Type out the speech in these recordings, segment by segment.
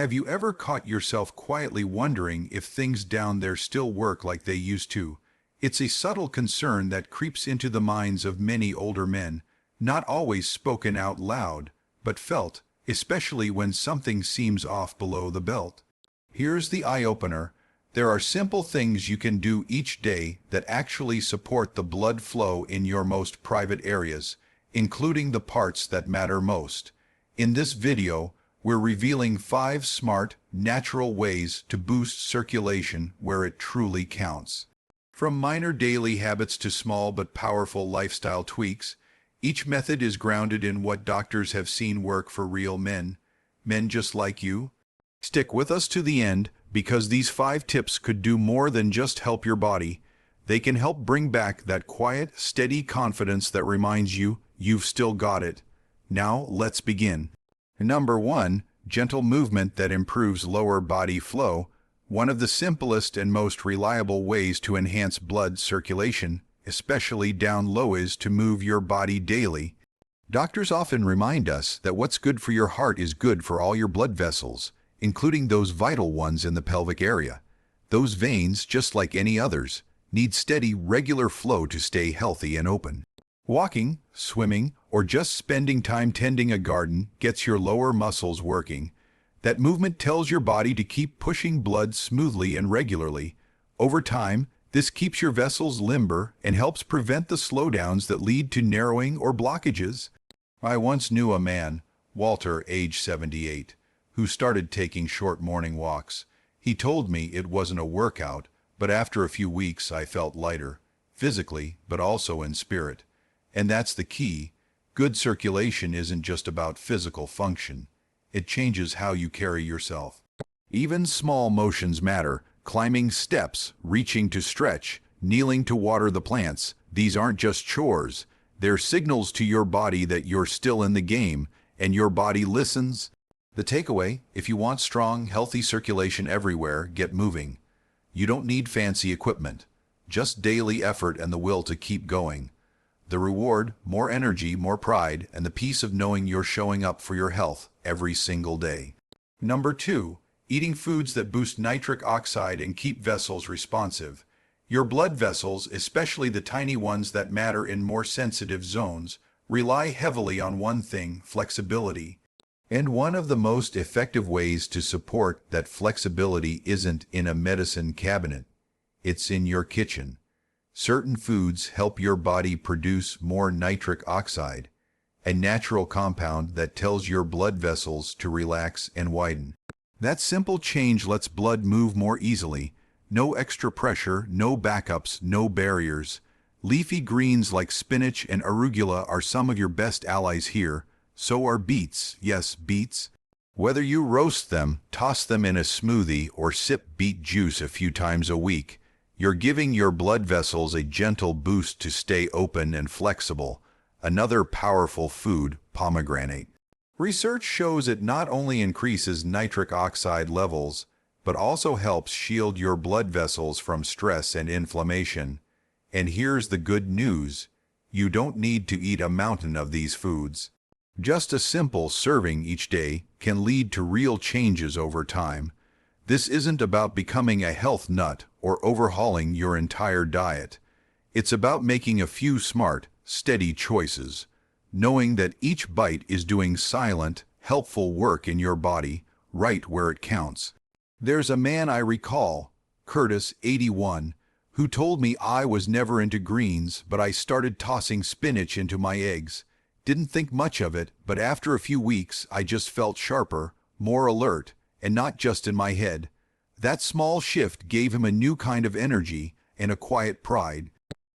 Have you ever caught yourself quietly wondering if things down there still work like they used to? It's a subtle concern that creeps into the minds of many older men, not always spoken out loud, but felt, especially when something seems off below the belt. Here's the eye-opener. There are simple things you can do each day that actually support the blood flow in your most private areas, including the parts that matter most. In this video, we're revealing 5 smart, natural ways to boost circulation where it truly counts. From minor daily habits to small but powerful lifestyle tweaks, each method is grounded in what doctors have seen work for real men just like you. Stick with us to the end, because these 5 tips could do more than just help your body. They can help bring back that quiet, steady confidence that reminds you you've still got it. Now, let's begin. Number 1. Gentle movement that improves lower body flow. One of the simplest and most reliable ways to enhance blood circulation, especially down low, is to move your body daily. Doctors often remind us that what's good for your heart is good for all your blood vessels, including those vital ones in the pelvic area. Those veins, just like any others, need steady, regular flow to stay healthy and open. Walking, swimming, or just spending time tending a garden gets your lower muscles working. That movement tells your body to keep pushing blood smoothly and regularly. Over time, this keeps your vessels limber and helps prevent the slowdowns that lead to narrowing or blockages. I once knew a man, Walter, age 78, who started taking short morning walks. He told me it wasn't a workout, but after a few weeks I felt lighter, physically, but also in spirit. And that's the key. Good circulation isn't just about physical function. It changes how you carry yourself. Even small motions matter. Climbing steps, reaching to stretch, kneeling to water the plants. These aren't just chores. They're signals to your body that you're still in the game, and your body listens. The takeaway: if you want strong, healthy circulation everywhere, get moving. You don't need fancy equipment. Just daily effort and the will to keep going. The reward: more energy, more pride, and the peace of knowing you're showing up for your health every single day. Number 2. Eating foods that boost nitric oxide and keep vessels responsive. Your blood vessels, especially the tiny ones that matter in more sensitive zones, rely heavily on one thing: flexibility. And one of the most effective ways to support that flexibility isn't in a medicine cabinet. It's in your kitchen. Certain foods help your body produce more nitric oxide, a natural compound that tells your blood vessels to relax and widen. That simple change lets blood move more easily. No extra pressure, no backups, no barriers. Leafy greens like spinach and arugula are some of your best allies here. So are beets. Yes, beets. Whether you roast them, toss them in a smoothie, or sip beet juice a few times a week, you're giving your blood vessels a gentle boost to stay open and flexible. Another powerful food: pomegranate. Research shows it not only increases nitric oxide levels, but also helps shield your blood vessels from stress and inflammation. And here's the good news: you don't need to eat a mountain of these foods. Just a simple serving each day can lead to real changes over time. This isn't about becoming a health nut or overhauling your entire diet. It's about making a few smart, steady choices, knowing that each bite is doing silent, helpful work in your body, right where it counts. There's a man I recall, Curtis, 81, who told me I was never into greens, but I started tossing spinach into my eggs. Didn't think much of it, but after a few weeks I just felt sharper, more alert, and not just in my head. That small shift gave him a new kind of energy and a quiet pride.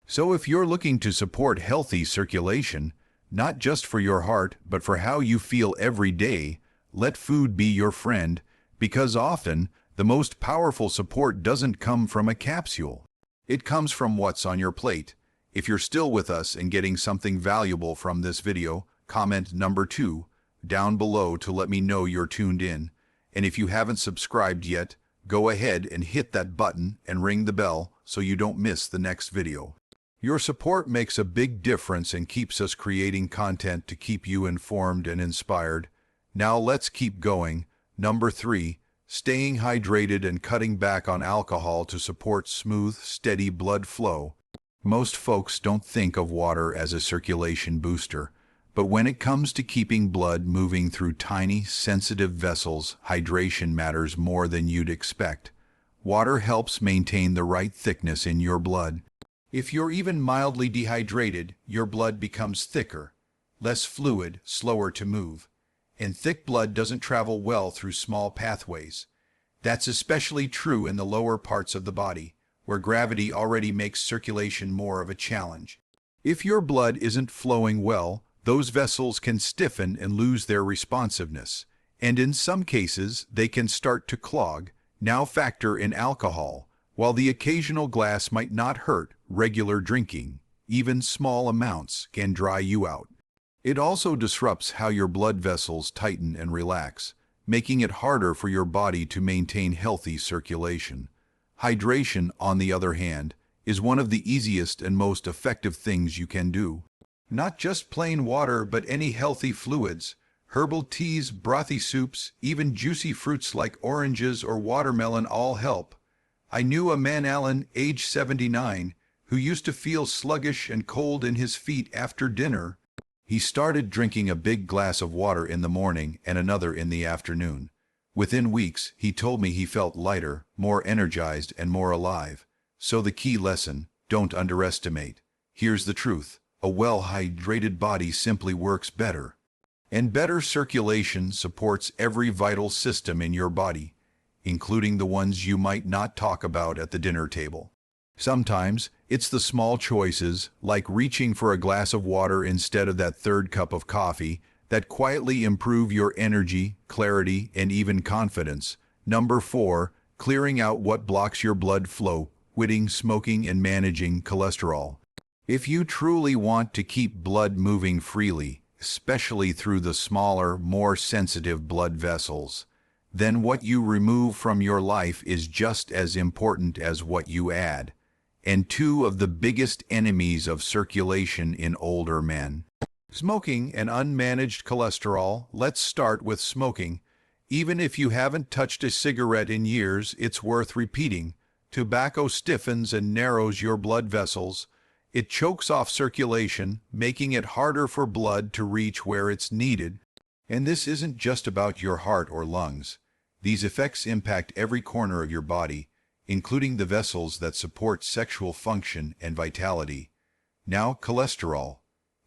So if you're looking to support healthy circulation, not just for your heart, but for how you feel every day, let food be your friend, because often the most powerful support doesn't come from a capsule. It comes from what's on your plate. If you're still with us and getting something valuable from this video, comment number 2 down below to let me know you're tuned in. And if you haven't subscribed yet, go ahead and hit that button and ring the bell so you don't miss the next video. Your support makes a big difference and keeps us creating content to keep you informed and inspired. Now let's keep going. Number 3. Staying hydrated and cutting back on alcohol to support smooth, steady blood flow. Most folks don't think of water as a circulation booster, but when it comes to keeping blood moving through tiny, sensitive vessels, hydration matters more than you'd expect. Water helps maintain the right thickness in your blood. If you're even mildly dehydrated, your blood becomes thicker, less fluid, slower to move. And thick blood doesn't travel well through small pathways. That's especially true in the lower parts of the body, where gravity already makes circulation more of a challenge. If your blood isn't flowing well, those vessels can stiffen and lose their responsiveness, and in some cases they can start to clog. Now factor in alcohol. While the occasional glass might not hurt, regular drinking, even small amounts, can dry you out. It also disrupts how your blood vessels tighten and relax, making it harder for your body to maintain healthy circulation. Hydration, on the other hand, is one of the easiest and most effective things you can do. Not just plain water, but any healthy fluids, herbal teas, brothy soups, even juicy fruits like oranges or watermelon all help. I knew a man, Alan, age 79, who used to feel sluggish and cold in his feet after dinner. He started drinking a big glass of water in the morning and another in the afternoon. Within weeks, he told me he felt lighter, more energized, and more alive. So the key lesson: don't underestimate. Here's the truth: a well-hydrated body simply works better. And better circulation supports every vital system in your body, including the ones you might not talk about at the dinner table. Sometimes it's the small choices, like reaching for a glass of water instead of that third cup of coffee, that quietly improve your energy, clarity, and even confidence. Number 4. Clearing out what blocks your blood flow, quitting smoking and managing cholesterol. If you truly want to keep blood moving freely, especially through the smaller, more sensitive blood vessels, then what you remove from your life is just as important as what you add. And two of the biggest enemies of circulation in older men: smoking and unmanaged cholesterol. Let's start with smoking. Even if you haven't touched a cigarette in years, it's worth repeating. Tobacco stiffens and narrows your blood vessels. It chokes off circulation, making it harder for blood to reach where it's needed. And this isn't just about your heart or lungs. These effects impact every corner of your body, including the vessels that support sexual function and vitality. Now, cholesterol.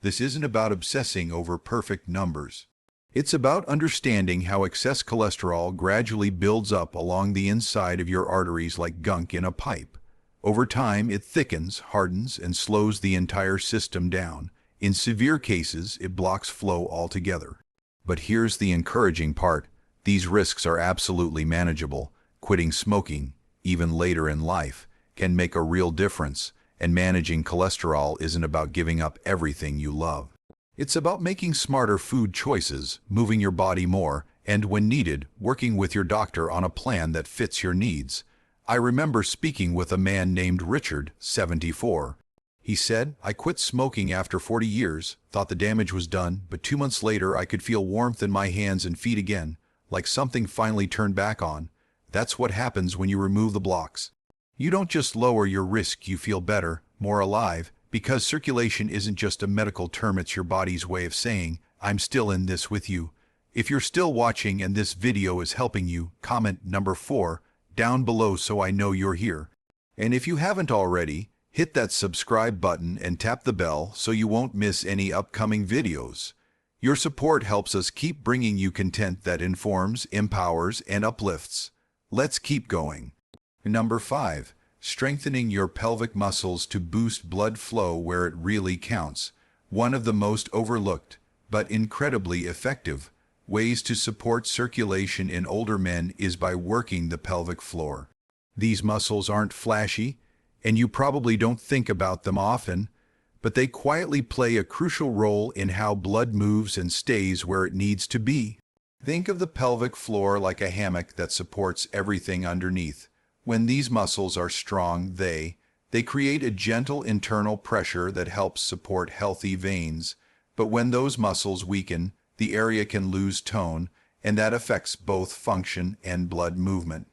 This isn't about obsessing over perfect numbers. It's about understanding how excess cholesterol gradually builds up along the inside of your arteries like gunk in a pipe. Over time, it thickens, hardens, and slows the entire system down. In severe cases, it blocks flow altogether. But here's the encouraging part: these risks are absolutely manageable. Quitting smoking, even later in life, can make a real difference, and managing cholesterol isn't about giving up everything you love. It's about making smarter food choices, moving your body more, and when needed, working with your doctor on a plan that fits your needs. I remember speaking with a man named Richard, 74. He said, "I quit smoking after 40 years, thought the damage was done, but 2 months later I could feel warmth in my hands and feet again, like something finally turned back on." That's what happens when you remove the blocks. You don't just lower your risk, you feel better, more alive, because circulation isn't just a medical term, it's your body's way of saying, "I'm still in this with you." If you're still watching and this video is helping you, comment number 4 down below so I know you're here. And if you haven't already, hit that subscribe button and tap the bell so you won't miss any upcoming videos. Your support helps us keep bringing you content that informs, empowers, and uplifts. Let's keep going. Number 5. Strengthening your pelvic muscles to boost blood flow where it really counts. One of the most overlooked, but incredibly effective, ways to support circulation in older men is by working the pelvic floor. These muscles aren't flashy, and you probably don't think about them often, but they quietly play a crucial role in how blood moves and stays where it needs to be. Think of the pelvic floor like a hammock that supports everything underneath. When these muscles are strong, they create a gentle internal pressure that helps support healthy veins. But when those muscles weaken, the area can lose tone, and that affects both function and blood movement.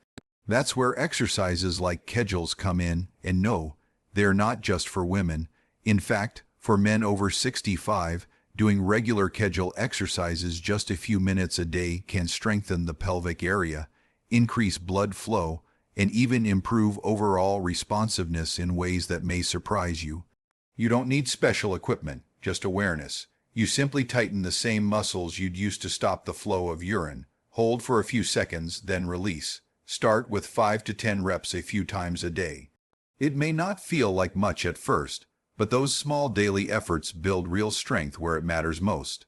That's where exercises like Kegels come in, and no, they're not just for women. In fact, for men over 65, doing regular Kegel exercises just a few minutes a day can strengthen the pelvic area, increase blood flow, and even improve overall responsiveness in ways that may surprise you. You don't need special equipment, just awareness. You simply tighten the same muscles you'd use to stop the flow of urine. Hold for a few seconds, then release. Start with 5 to 10 reps a few times a day. It may not feel like much at first, but those small daily efforts build real strength where it matters most.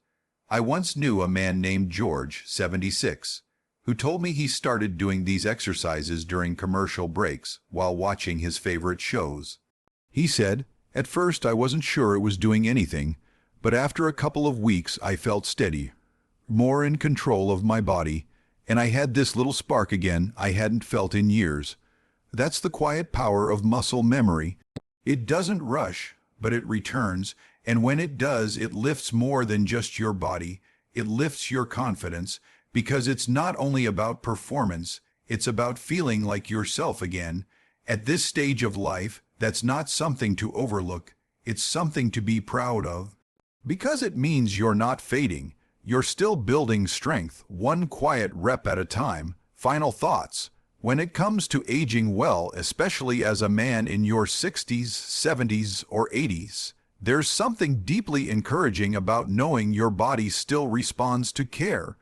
I once knew a man named George, 76, who told me he started doing these exercises during commercial breaks while watching his favorite shows. He said, "At first I wasn't sure it was doing anything, but after a couple of weeks I felt steady, more in control of my body, and I had this little spark again I hadn't felt in years." That's the quiet power of muscle memory. It doesn't rush, but it returns, and when it does, it lifts more than just your body. It lifts your confidence, because it's not only about performance, it's about feeling like yourself again. At this stage of life, that's not something to overlook, it's something to be proud of. Because it means you're not fading, you're still building strength, one quiet rep at a time. Final thoughts. When it comes to aging well, especially as a man in your 60s, 70s, or 80s, there's something deeply encouraging about knowing your body still responds to care.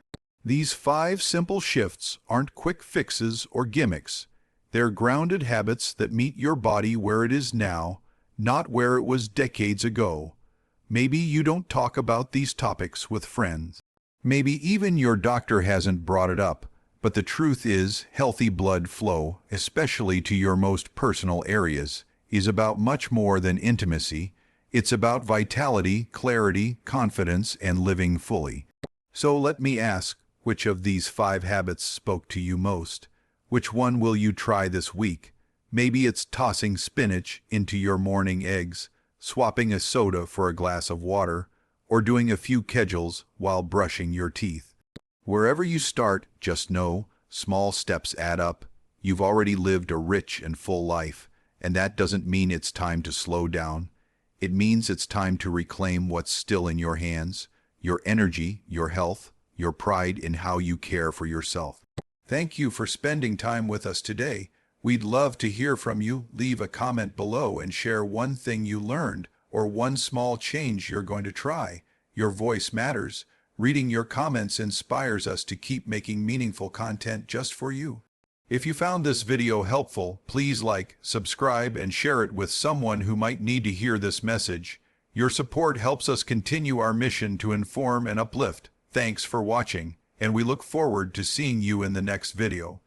These 5 simple shifts aren't quick fixes or gimmicks. They're grounded habits that meet your body where it is now, not where it was decades ago. Maybe you don't talk about these topics with friends. Maybe even your doctor hasn't brought it up. But the truth is, healthy blood flow, especially to your most personal areas, is about much more than intimacy. It's about vitality, clarity, confidence, and living fully. So let me ask, which of these 5 habits spoke to you most? Which one will you try this week? Maybe it's tossing spinach into your morning eggs, swapping a soda for a glass of water, or doing a few Kegels while brushing your teeth. Wherever you start, just know, small steps add up. You've already lived a rich and full life, and that doesn't mean it's time to slow down. It means it's time to reclaim what's still in your hands, your energy, your health, your pride in how you care for yourself. Thank you for spending time with us today. We'd love to hear from you. Leave a comment below and share one thing you learned or one small change you're going to try. Your voice matters. Reading your comments inspires us to keep making meaningful content just for you. If you found this video helpful, please like, subscribe, and share it with someone who might need to hear this message. Your support helps us continue our mission to inform and uplift. Thanks for watching, and we look forward to seeing you in the next video.